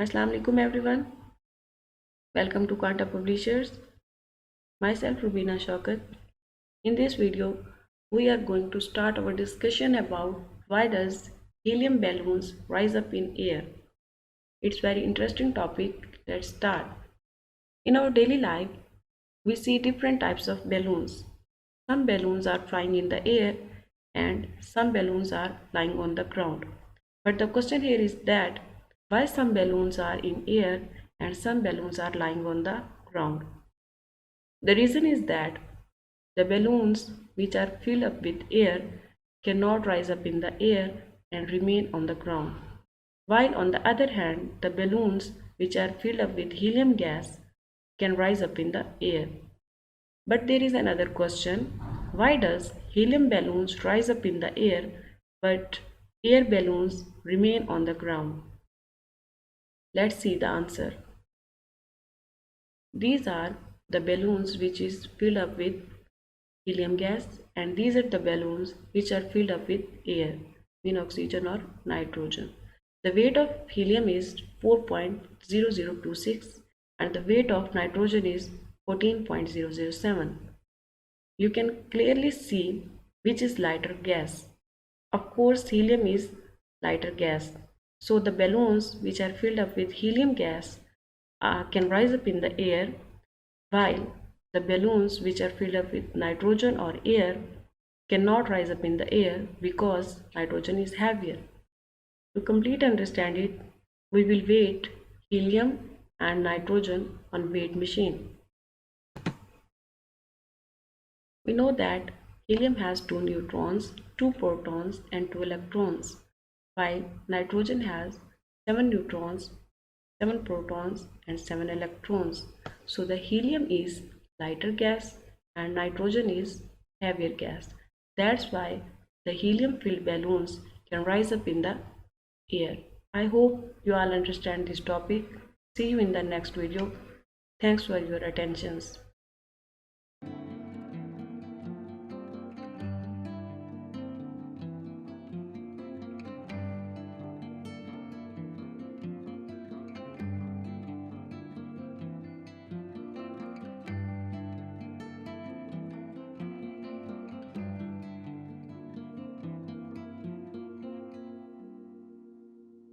Assalamu alaikum everyone. Welcome to Quanta Publishers. Myself Rubina Shaukat. In this video, we are going to start our discussion about why does helium balloons rise up in air. It's very interesting topic. Let's start. In our daily life, we see different types of balloons. Some balloons are flying in the air and some balloons are lying on the ground. But the question here is that why some balloons are in air and some balloons are lying on the ground. The reason is that the balloons which are filled up with air cannot rise up in the air and remain on the ground. While on the other hand, the balloons which are filled up with helium gas can rise up in the air. But there is another question. Why does helium balloons rise up in the air but air balloons remain on the ground? Let's see the answer. These are the balloons which is filled up with helium gas and these are the balloons which are filled up with air, mean oxygen or nitrogen. The weight of helium is 4.0026 and the weight of nitrogen is 14.007. You can clearly see which is lighter gas. Of course, helium is lighter gas. So the balloons which are filled up with helium gas can rise up in the air, while the balloons which are filled up with nitrogen or air cannot rise up in the air because nitrogen is heavier. To complete understand it, we will weight helium and nitrogen on weight machine. We know that helium has 2 neutrons, 2 protons and 2 electrons, while nitrogen has 7 neutrons, 7 protons and 7 electrons. So the helium is lighter gas and nitrogen is heavier gas. That's why the helium filled balloons can rise up in the air. I hope you all understand this topic. See you in the next video. Thanks for your attention.